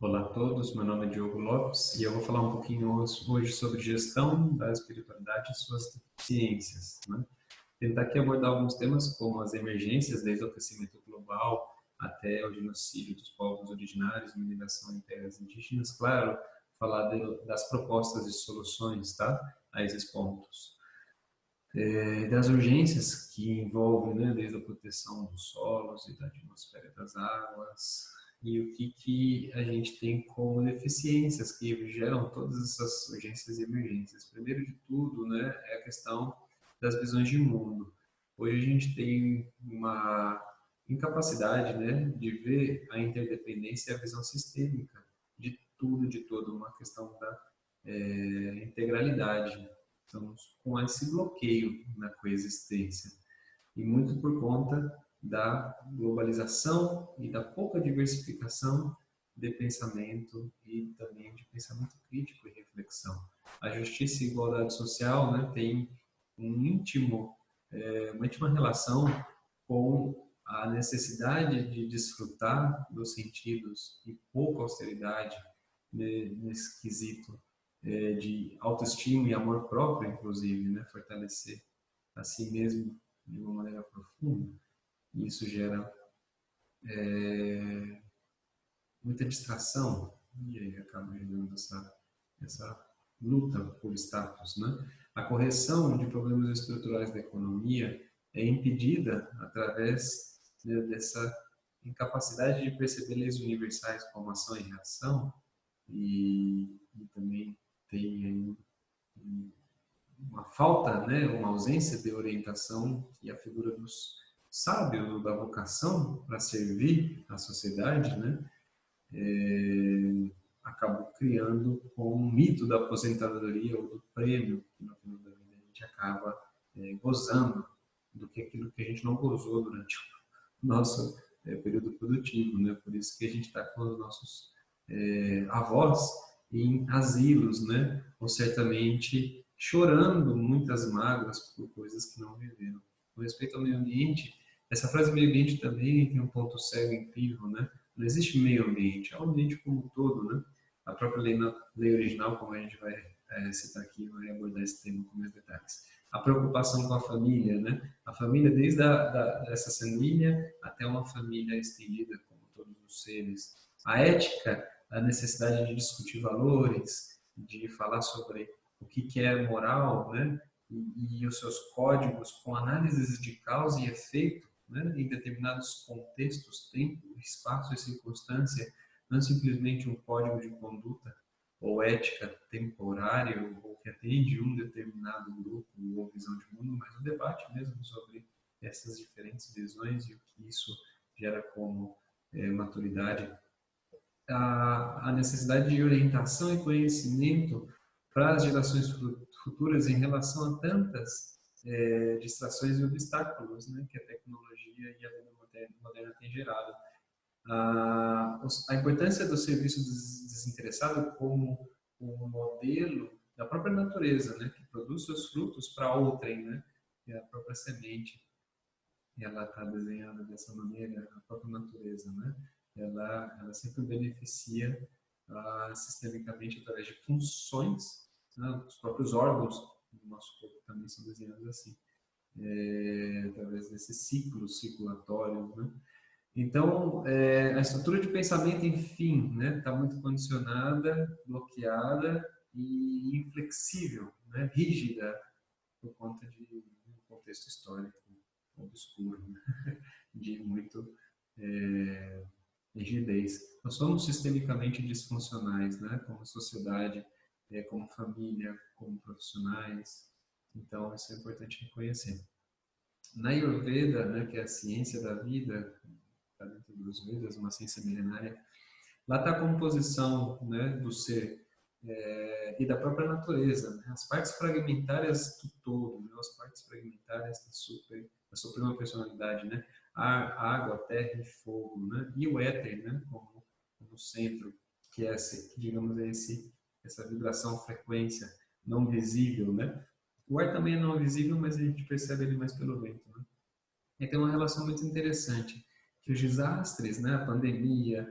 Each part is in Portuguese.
Olá a todos, meu nome é Diogo Lopes e eu vou falar um pouquinho hoje sobre gestão da espiritualidade e suas deficiências, né? Tentar aqui abordar alguns temas como as emergências, desde o aquecimento global até o genocídio dos povos originários, mineração em terras indígenas, claro, falar das propostas e soluções, tá? A esses pontos. Das urgências que envolvem, né, desde a proteção dos solos e da atmosfera e das águas, e o que a gente tem como deficiências que geram todas essas urgências e emergências. Primeiro de tudo, né, é a questão das visões de mundo. Hoje a gente tem uma incapacidade, né, de ver a interdependência e a visão sistêmica de tudo, de todo, uma questão da integralidade. Estamos com esse bloqueio na coexistência. E muito por conta da globalização e da pouca diversificação de pensamento e também de pensamento crítico e reflexão. A justiça e igualdade social, né, tem um íntimo, uma íntima relação com a necessidade de desfrutar dos sentidos e pouca austeridade nesse quesito de autoestima e amor próprio, inclusive, né, fortalecer a si mesmo de uma maneira profunda. E isso gera muita distração e aí acaba gerando essa luta por status, né? A correção de problemas estruturais da economia é impedida através, né, dessa incapacidade de perceber leis universais como ação e reação e também tem uma falta, né, uma ausência de orientação e a figura dos sábios ou da vocação para servir a sociedade, né, acabou criando com o mito da aposentadoria ou do prêmio, que no final da vida a gente acaba gozando do que aquilo que a gente não gozou durante o nosso período produtivo, né? Por isso que a gente está com os nossos avós em asilos, né? Ou certamente chorando muitas mágoas por coisas que não viveram. Com respeito ao meio ambiente, essa frase meio ambiente também tem um ponto cego incrível, né? Não existe meio ambiente, é o ambiente como um todo, né? A própria lei original, como a gente vai citar aqui, vai abordar esse tema com mais detalhes. A preocupação com a família, né? A família desde dessa sanguínea até uma família estendida, como todos os seres. A ética, a necessidade de discutir valores, de falar sobre o que é moral, né? E os seus códigos com análises de causa e efeito, né? Em determinados contextos, tempo, espaço e circunstância, não simplesmente um código de conduta ou ética temporária ou que atende um determinado grupo ou visão de mundo, mas um debate mesmo sobre essas diferentes visões e o que isso gera como maturidade. A necessidade de orientação e conhecimento para as gerações futuras em relação a tantas distrações e obstáculos, né, que a tecnologia e a vida moderna têm gerado. A importância do serviço desinteressado como um modelo da própria natureza, né, que produz seus frutos para outrem, né, que é a própria semente. Ela está desenhada dessa maneira, a própria natureza, né? Ela sempre beneficia sistemicamente através de funções, né? Os próprios órgãos do nosso corpo também são desenhados assim, através desses ciclos circulatórios, né? Então, a estrutura de pensamento, enfim, né, está muito condicionada, bloqueada e inflexível, né, rígida, por conta de um contexto histórico obscuro, né, de muito rigidez. Nós somos sistemicamente disfuncionais, né, como sociedade, como família, como profissionais. Então, isso é importante reconhecer. Na Ayurveda, né, que é a ciência da vida, está dentro dos Vedas, uma ciência milenária, lá está a composição, né, do ser e da própria natureza, né, as partes fragmentárias do todo, né, as partes fragmentárias da suprema personalidade, né, ar, água, terra e fogo, né, e o éter, né, como centro, que é digamos essa vibração, frequência não visível, né. O ar também é não visível, mas a gente percebe ele mais pelo vento, né. E tem uma relação muito interessante, que os desastres, né, a pandemia,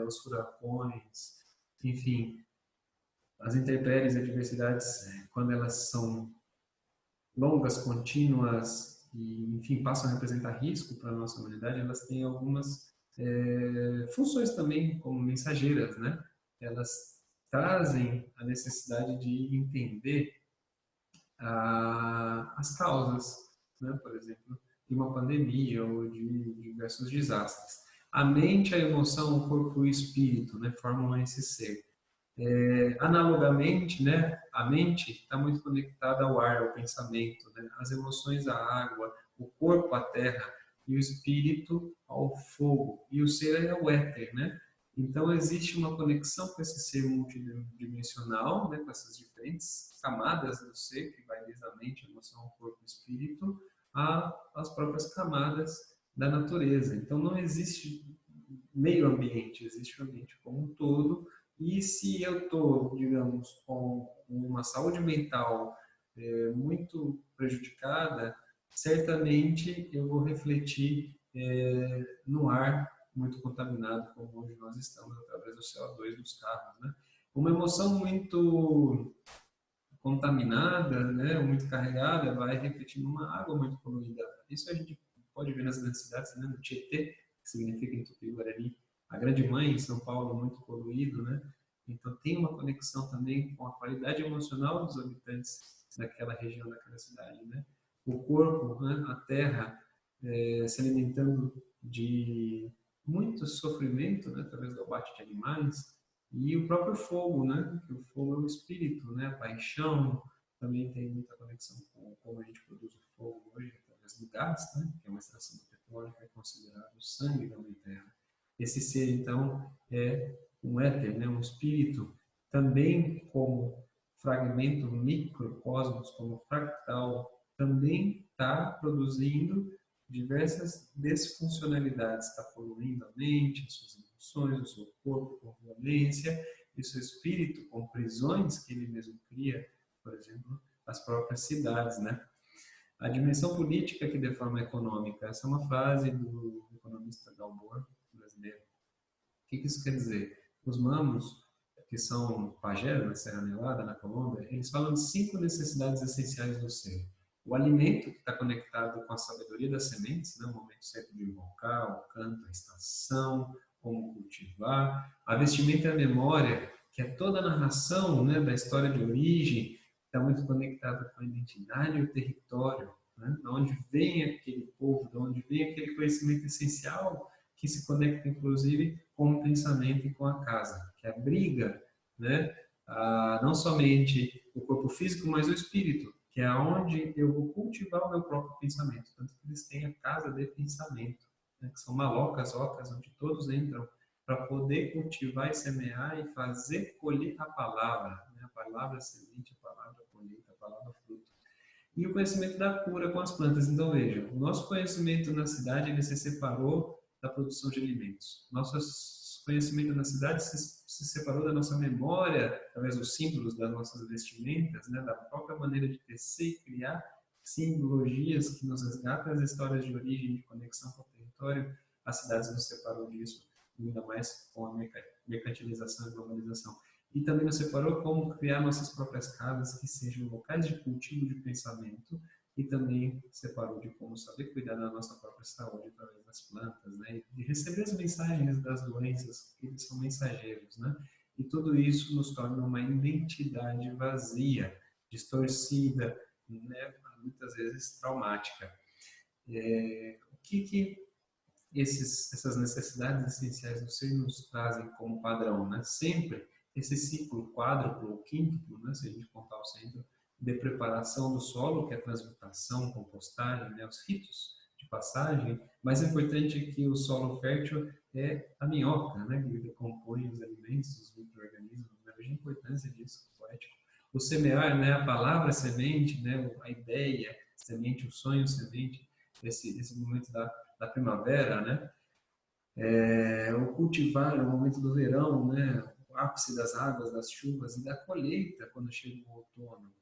os furacões, enfim, as intempéries e adversidades, quando elas são longas, contínuas e, enfim, passam a representar risco para a nossa humanidade, elas têm algumas funções também como mensageiras, né? Elas trazem a necessidade de entender as causas, né? Por exemplo, de uma pandemia ou de diversos desastres. A mente, a emoção, o corpo e o espírito, né, formam esse ser. Analogamente, né, a mente está muito conectada ao ar, ao pensamento, né, as emoções à água, o corpo à terra e o espírito ao fogo. E o ser é o éter, né? Então existe uma conexão com esse ser multidimensional, né, com essas diferentes camadas do ser, que vai desde a mente, a emoção, o corpo e o espírito, às próprias camadas da natureza. Então não existe meio ambiente, existe o ambiente como um todo. E se eu estou, digamos, com uma saúde mental muito prejudicada, certamente eu vou refletir no ar muito contaminado, como hoje nós estamos, através do CO2 dos carros, né? Uma emoção muito contaminada, né, muito carregada, vai refletir numa água muito poluída. Isso a gente pode ver nas grandes cidades, né, no Tietê, que significa em Tupi-Guarani, a Grande Mãe, em São Paulo, muito poluído, né? Então tem uma conexão também com a qualidade emocional dos habitantes daquela região, daquela cidade, né? O corpo, né, a terra, se alimentando de muito sofrimento, né, através do abate de animais, e o próprio fogo, né? Que o fogo é o espírito, né? A paixão também tem muita conexão com como a gente produz o fogo hoje, através do gás, né? Que é uma extração do petróleo, que é considerado o sangue da Mãe Terra. Esse ser, então, é um éter, né? Um espírito, também como fragmento microcosmos, como fractal, também está produzindo diversas desfuncionalidades, está poluindo a mente, as suas emoções, o seu corpo com violência, e o seu espírito com prisões que ele mesmo cria, por exemplo, as próprias cidades, né? A dimensão política que deforma a econômica, essa é uma frase do economista Dalbor, brasileiro. O que isso quer dizer? Os mamos, que são pajés na Serra Nevada, na Colômbia, eles falam de 5 necessidades essenciais do ser. O alimento, que está conectado com a sabedoria das sementes, né? O momento certo de invocar, o canto, a estação, como cultivar. A vestimenta e a memória, que é toda a narração, né, da história de origem, está muito conectada com a identidade e o território, né? De onde vem aquele povo, de onde vem aquele conhecimento essencial que se conecta, inclusive, com o pensamento e com a casa, que abriga, né, não somente o corpo físico, mas o espírito, que é onde eu vou cultivar o meu próprio pensamento. Tanto que eles têm a casa de pensamento, né, que são malocas, ocas, onde todos entram para poder cultivar e semear e fazer colher a palavra, né, a palavra semente, a palavra colheita, a palavra fruto. E o conhecimento da cura com as plantas. Então, veja, o nosso conhecimento na cidade ele se separou da produção de alimentos. Nosso conhecimento na cidade se separou da nossa memória, através dos símbolos das nossas vestimentas, né, da própria maneira de tecer e criar simbologias que nos resgatam as histórias de origem, de conexão com o território. As cidades nos separou disso, ainda mais com a mercantilização e globalização. E também nos separou como criar nossas próprias casas que sejam locais de cultivo de pensamento, e também separou de como saber cuidar da nossa própria saúde através das plantas, né? E receber as mensagens das doenças, que eles são mensageiros, né? E tudo isso nos torna uma identidade vazia, distorcida, né? Muitas vezes traumática. O que essas necessidades essenciais do ser nos trazem como padrão, né? Sempre esse ciclo quádruplo ou quíntuplo, né? Se a gente contar o centro, de preparação do solo, que é a transmutação, compostagem, né, os ritos de passagem. Mais importante é que o solo fértil é a minhoca, né, que decompõe os alimentos, os micro-organismos. Né, veja a importância disso, poético. O semear, né, a palavra semente, né, a ideia, semente, o sonho, semente, esse momento da primavera, né, o cultivar, o momento do verão, né, o ápice das águas, das chuvas e da colheita quando chega o outono,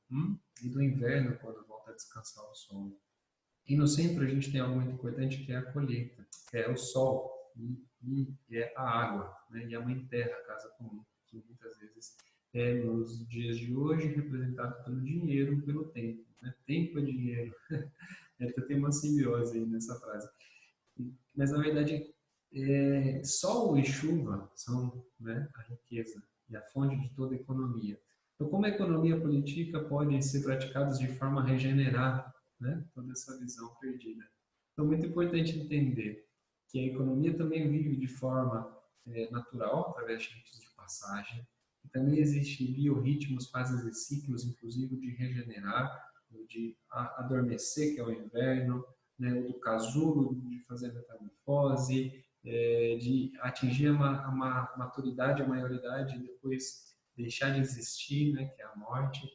e do inverno quando volta a descansar o sol. E no centro a gente tem algo muito importante que é a colheita, que é o sol. e é a água, né? E a mãe terra, a casa comum, que muitas vezes nos dias de hoje representado pelo dinheiro, pelo tempo, né? Tempo é dinheiro. Tem uma simbiose aí nessa frase. Mas, na verdade, sol e chuva são, né, a riqueza e a fonte de toda a economia. Então, como a economia política pode ser praticadas de forma a regenerar, né, toda essa visão perdida? Então, muito importante entender que a economia também vive de forma natural, através de ritos de passagem. E também existem biorritmos, fases e ciclos, inclusive de regenerar, de adormecer, que é o inverno, né, do casulo, de fazer a metamorfose, de atingir a maturidade, a maioridade, e depois deixar de existir, né, que é a morte.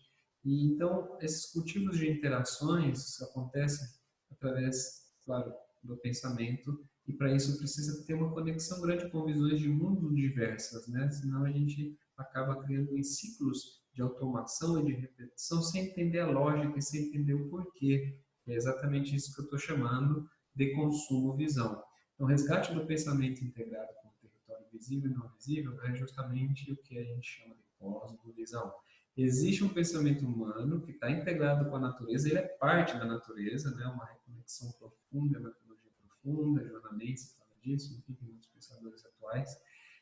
E então, esses cultivos de interações acontecem através, claro, do pensamento, e para isso precisa ter uma conexão grande com visões de mundo diversas, né? Senão a gente acaba criando em ciclos de automação e de repetição sem entender a lógica e sem entender o porquê. É exatamente isso que eu estou chamando de consumo-visão. Então, o resgate do pensamento integrado com o território visível e não visível é justamente o que a gente chama de cosmovisão. Existe um pensamento humano que está integrado com a natureza, ele é parte da natureza, né? Uma reconexão profunda, uma ecologia profunda, Joana Mendes fala disso, enfim, tem muitos pensadores atuais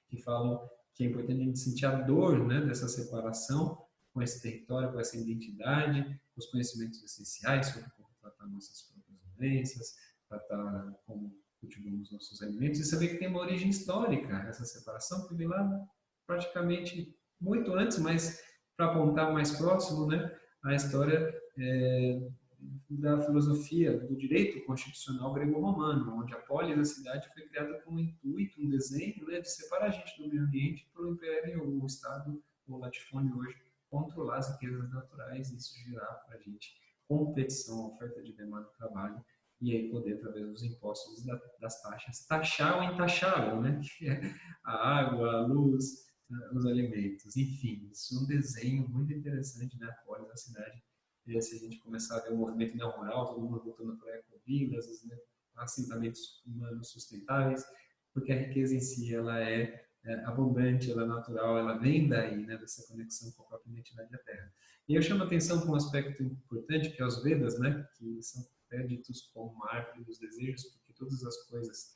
que falam que é importante a gente sentir a dor, né, dessa separação com esse território, com essa identidade, os conhecimentos essenciais sobre como tratar nossas próprias doenças, tratar como cultivamos nossos alimentos, e saber que tem uma origem histórica essa separação, que vem lá praticamente muito antes, mas para apontar mais próximo, né, a história da filosofia do direito constitucional grego-romano, onde a polis da cidade foi criada com um intuito, um desenho, né, de separar a gente do meio ambiente para o império, o Estado, o latifúndio hoje, controlar as riquezas naturais e isso gerar para a gente competição, oferta de demanda de trabalho e aí poder, através dos impostos e das taxas, taxar o intaxável, né, que é a água, a luz, os alimentos. Enfim, isso é um desenho muito interessante, né, a polis da cidade. E se a gente começar a ver o movimento neorrural, todo mundo voltando para ecovilas, né, assentamentos humanos sustentáveis, porque a riqueza em si ela é abundante, ela é natural, ela vem daí, né, dessa conexão com a própria identidade da Terra. E eu chamo a atenção para um aspecto importante, que é os Vedas, né, que são ditos como a árvore dos desejos, porque todas as coisas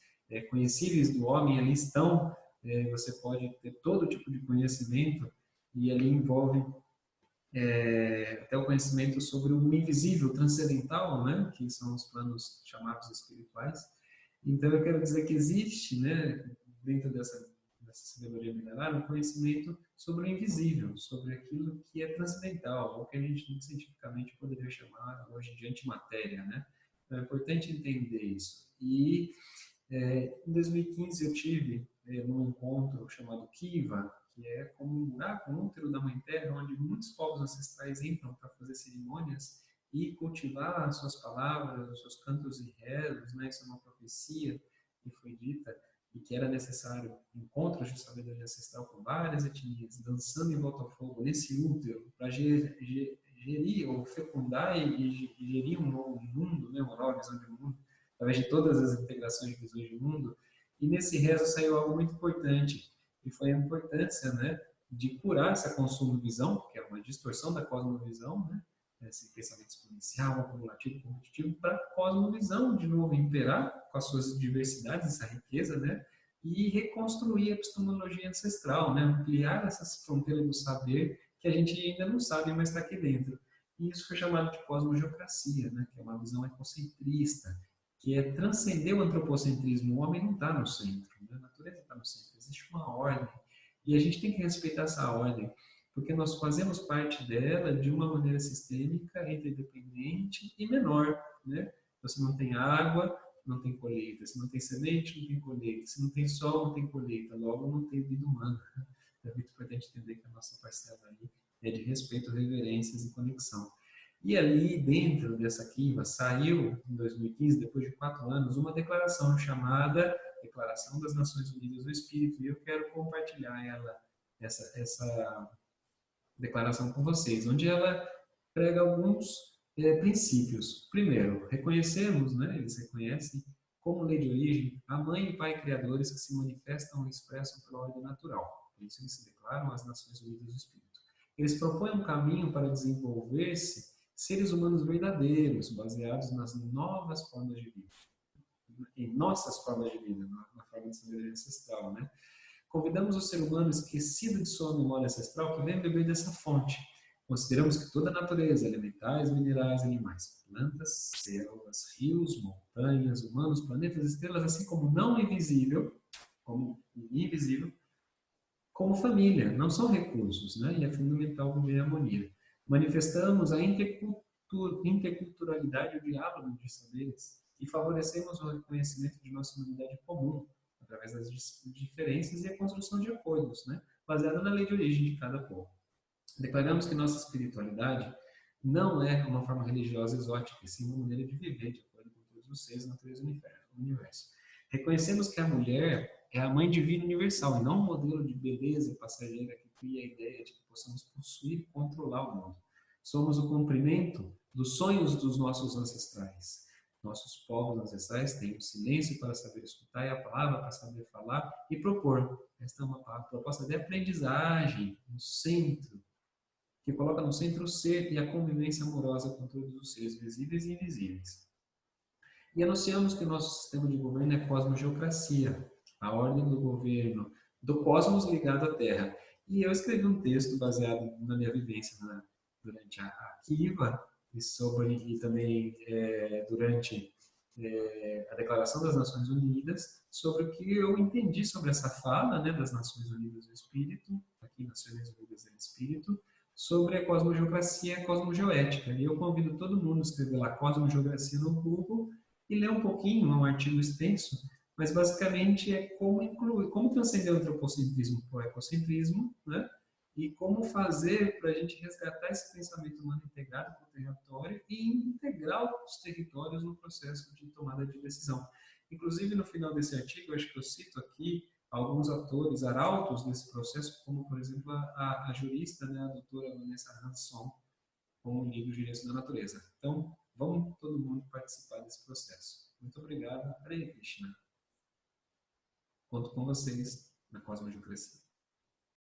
conhecíveis do homem ali estão, você pode ter todo tipo de conhecimento, e ali envolve até o conhecimento sobre o invisível, transcendental, né, que são os planos chamados espirituais. Então, eu quero dizer que existe, né, dentro dessa sabedoria milenar, um conhecimento sobre o invisível, sobre aquilo que é transcendental, ou que a gente cientificamente poderia chamar hoje de antimatéria, né? Então, é importante entender isso. E em 2015 eu tive num encontro chamado Kiva, que é como um buraco, um útero da Mãe Terra, onde muitos povos ancestrais entram para fazer cerimônias e cultivar as suas palavras, os seus cantos e rezos, né? Isso é uma profecia que foi dita e que era necessário encontros de sabedoria ancestral com várias etnias, dançando em volta ao fogo, nesse útero, para gerir ou fecundar e gerir um novo mundo, né? Uma nova visão de mundo, através de todas as integrações de visões de mundo. E nesse rezo saiu algo muito importante, que foi a importância, né, de curar essa consumo-visão, que é uma distorção da cosmovisão, né, esse pensamento exponencial, acumulativo, competitivo, para a cosmovisão, de novo, imperar com as suas diversidades, essa riqueza, né, e reconstruir a epistemologia ancestral, né, ampliar essas fronteiras do saber que a gente ainda não sabe, mas está aqui dentro. E isso foi chamado de cosmogeocracia, né, que é uma visão ecocentrista, que é transcender o antropocentrismo. O homem não está no centro, né? A natureza está no centro, existe uma ordem. E a gente tem que respeitar essa ordem, porque nós fazemos parte dela de uma maneira sistêmica, interdependente e menor. Né? Você não tem água, não tem colheita. Se não tem semente, não tem colheita. Se não tem sol, não tem colheita. Logo, não tem vida humana. É muito importante entender que a nossa parcela aí é de respeito, reverências e conexão. E ali, dentro dessa Kiva, saiu, em 2015, depois de 4 anos, uma declaração chamada Declaração das Nações Unidas do Espírito, e eu quero compartilhar essa declaração com vocês, onde ela prega alguns princípios. Primeiro, reconhecemos, né, eles reconhecem como lei de origem, a mãe e pai criadores que se manifestam e expressam pela ordem natural. Por isso eles se declaram as Nações Unidas do Espírito. Eles propõem um caminho para desenvolver-se seres humanos verdadeiros, baseados nas novas formas de vida, em nossas formas de vida, na forma de sabedoria ancestral, né? Convidamos o ser humano esquecido de sua memória ancestral que vem beber dessa fonte. Consideramos que toda a natureza, elementais, minerais, animais, plantas, selvas, rios, montanhas, humanos, planetas, estrelas, assim como não invisível, como invisível, como família, não são recursos, né? E é fundamental viver em harmonia. Manifestamos a interculturalidade e o diálogo de saberes e favorecemos o reconhecimento de nossa humanidade comum, através das diferenças e a construção de acordos, né? Baseada na lei de origem de cada povo. Declaramos que nossa espiritualidade não é uma forma religiosa exótica, e sim uma maneira de viver de acordo com todos os seres, natureza e universo. Reconhecemos que a mulher é a mãe divina universal e não um modelo de beleza passageira que cria a ideia de que possamos possuir e controlar o mundo. Somos o cumprimento dos sonhos dos nossos ancestrais. Nossos povos ancestrais têm o silêncio para saber escutar e a palavra para saber falar e propor. Esta é uma proposta de aprendizagem no centro, que coloca no centro o ser e a convivência amorosa com todos os seres visíveis e invisíveis. E anunciamos que o nosso sistema de governo é cosmogeocracia, a ordem do governo do cosmos ligado à Terra. E eu escrevi um texto baseado na minha vivência durante a Kiva e também durante a Declaração das Nações Unidas, sobre o que eu entendi sobre essa fala, né, das Nações Unidas do Espírito, aqui Nações Unidas do Espírito, sobre a cosmogeocracia e a cosmogeoética. E eu convido todo mundo a escrever lá cosmogeocracia no Google e ler um pouquinho, é um artigo extenso, mas basicamente é como incluir, como transcender o antropocentrismo para o ecocentrismo, né? E como fazer para a gente resgatar esse pensamento humano integrado com o território e integrar os territórios no processo de tomada de decisão. Inclusive, no final desse artigo, eu acho que eu cito aqui alguns atores arautos desse processo, como, por exemplo, a jurista, né, a doutora Vanessa Hanson, com o livro Direitos da Natureza. Então, vamos todo mundo participar desse processo. Muito obrigado. Hare Krishna. Conto com vocês na Cosmogeocracia.